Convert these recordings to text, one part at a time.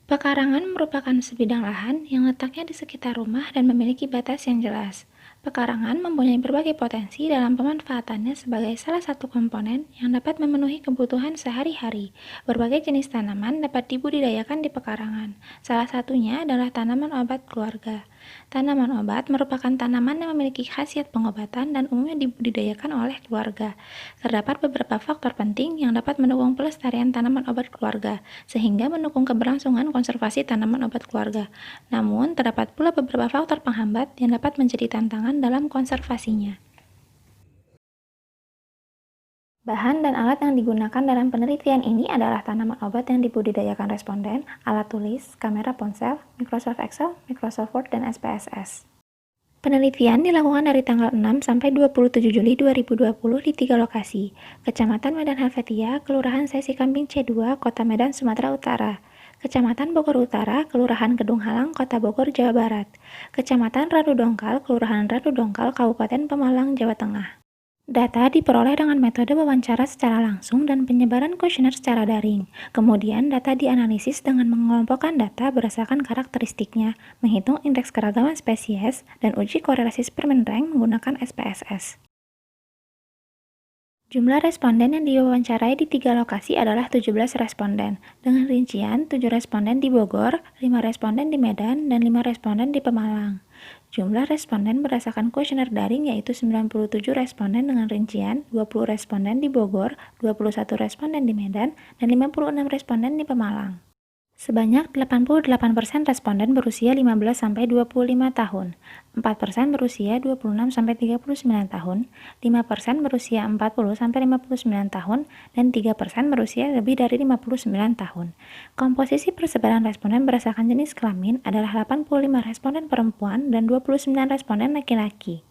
Pekarangan merupakan sebidang lahan yang letaknya di sekitar rumah dan memiliki batas yang jelas. Pekarangan mempunyai berbagai potensi dalam pemanfaatannya sebagai salah satu komponen yang dapat memenuhi kebutuhan sehari-hari. Berbagai jenis tanaman dapat dibudidayakan di pekarangan. Salah satunya adalah tanaman obat keluarga. Tanaman obat merupakan tanaman yang memiliki khasiat pengobatan dan umumnya dibudidayakan oleh keluarga. Terdapat beberapa faktor penting yang dapat mendukung pelestarian tanaman obat keluarga, sehingga mendukung keberlangsungan konservasi tanaman obat keluarga. Namun, terdapat pula beberapa faktor penghambat yang dapat menjadi tantangan dalam konservasinya. Bahan dan alat yang digunakan dalam penelitian ini adalah tanaman obat yang dibudidayakan responden, alat tulis, kamera ponsel, Microsoft Excel, Microsoft Word, dan SPSS. Penelitian dilakukan dari tanggal 6 sampai 27 Juli 2020 di 3 lokasi, Kecamatan Medan Helvetia, Kelurahan Sesi Kambing C2, Kota Medan, Sumatera Utara, Kecamatan Bogor Utara, Kelurahan Kedung Halang, Kota Bogor, Jawa Barat, Kecamatan Radu Dongkal, Kelurahan Radu Dongkal, Kabupaten Pemalang, Jawa Tengah. Data diperoleh dengan metode wawancara secara langsung dan penyebaran kuesioner secara daring. Kemudian, data dianalisis dengan mengelompokkan data berdasarkan karakteristiknya, menghitung indeks keragaman spesies, dan uji korelasi Spearman Rank menggunakan SPSS. Jumlah responden yang diwawancarai di 3 lokasi adalah 17 responden, dengan rincian 7 responden di Bogor, 5 responden di Medan, dan 5 responden di Pemalang. Jumlah responden berdasarkan kuesioner daring yaitu 97 responden dengan rincian 20 responden di Bogor, 21 responden di Medan, dan 56 responden di Pemalang. Sebanyak 88% responden berusia 15-25 tahun, 4% berusia 26-39 tahun, 5% berusia 40-59 tahun, dan 3% berusia lebih dari 59 tahun. Komposisi persebaran responden berdasarkan jenis kelamin adalah 85 responden perempuan dan 29 responden laki-laki.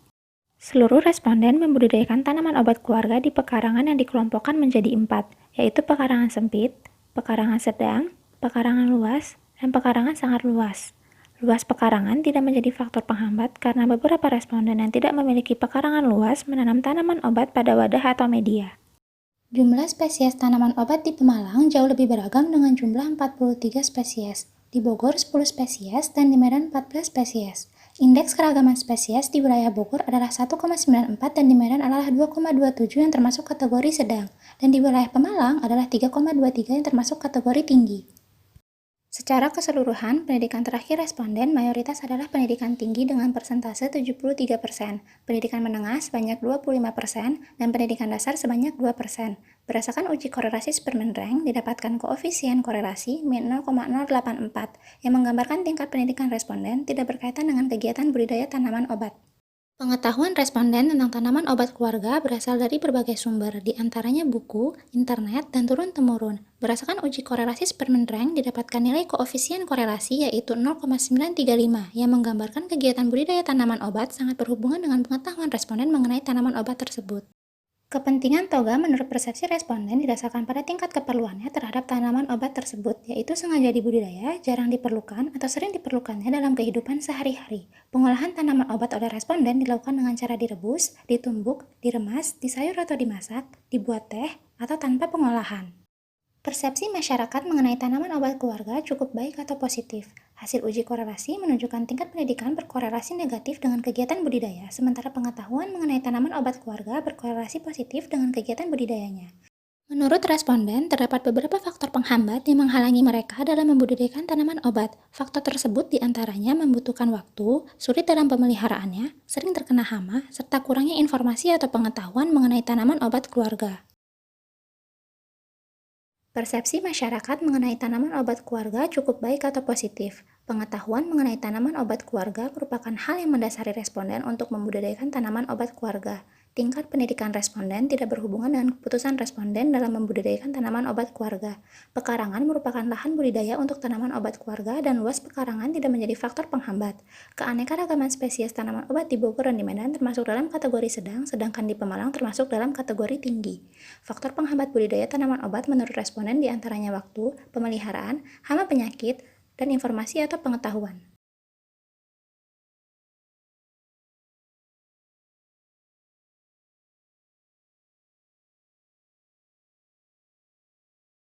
Seluruh responden membudidayakan tanaman obat keluarga di pekarangan yang dikelompokkan menjadi 4, yaitu pekarangan sempit, pekarangan sedang, pekarangan luas, dan pekarangan sangat luas. Luas pekarangan tidak menjadi faktor penghambat karena beberapa responden yang tidak memiliki pekarangan luas menanam tanaman obat pada wadah atau media. Jumlah spesies tanaman obat di Pemalang jauh lebih beragam dengan jumlah 43 spesies, di Bogor 10 spesies, dan di Medan 14 spesies. Indeks keragaman spesies di wilayah Bogor adalah 1,94 dan di Medan adalah 2,27 yang termasuk kategori sedang, dan di wilayah Pemalang adalah 3,23 yang termasuk kategori tinggi. Secara keseluruhan, pendidikan terakhir responden mayoritas adalah pendidikan tinggi dengan persentase 73%, pendidikan menengah sebanyak 25%, dan pendidikan dasar sebanyak 2%. Berdasarkan uji korelasi Spearman Rank, didapatkan koefisien korelasi min 0,084 yang menggambarkan tingkat pendidikan responden tidak berkaitan dengan kegiatan budidaya tanaman obat. Pengetahuan responden tentang tanaman obat keluarga berasal dari berbagai sumber, di antaranya buku, internet, dan turun-temurun. Berdasarkan uji korelasi Spearman Rank, didapatkan nilai koefisien korelasi yaitu 0,935 yang menggambarkan kegiatan budidaya tanaman obat sangat berhubungan dengan pengetahuan responden mengenai tanaman obat tersebut. Kepentingan toga menurut persepsi responden didasarkan pada tingkat keperluannya terhadap tanaman obat tersebut, yaitu sengaja dibudidaya, jarang diperlukan, atau sering diperlukannya dalam kehidupan sehari-hari. Pengolahan tanaman obat oleh responden dilakukan dengan cara direbus, ditumbuk, diremas, disayur atau dimasak, dibuat teh, atau tanpa pengolahan. Persepsi masyarakat mengenai tanaman obat keluarga cukup baik atau positif. Hasil uji korelasi menunjukkan tingkat pendidikan berkorelasi negatif dengan kegiatan budidaya, sementara pengetahuan mengenai tanaman obat keluarga berkorelasi positif dengan kegiatan budidayanya. Menurut responden, terdapat beberapa faktor penghambat yang menghalangi mereka dalam membudidayakan tanaman obat. Faktor tersebut diantaranya membutuhkan waktu, sulit dalam pemeliharaannya, sering terkena hama, serta kurangnya informasi atau pengetahuan mengenai tanaman obat keluarga. Persepsi masyarakat mengenai tanaman obat keluarga cukup baik atau positif. Pengetahuan mengenai tanaman obat keluarga merupakan hal yang mendasari responden untuk membudidayakan tanaman obat keluarga. Tingkat pendidikan responden tidak berhubungan dengan keputusan responden dalam membudidayakan tanaman obat keluarga. Pekarangan merupakan lahan budidaya untuk tanaman obat keluarga dan luas pekarangan tidak menjadi faktor penghambat. Keanekaragaman spesies tanaman obat di Bogor dan di Medan termasuk dalam kategori sedang, sedangkan di Pemalang termasuk dalam kategori tinggi. Faktor penghambat budidaya tanaman obat menurut responden diantaranya waktu, pemeliharaan, hama penyakit, dan informasi atau pengetahuan.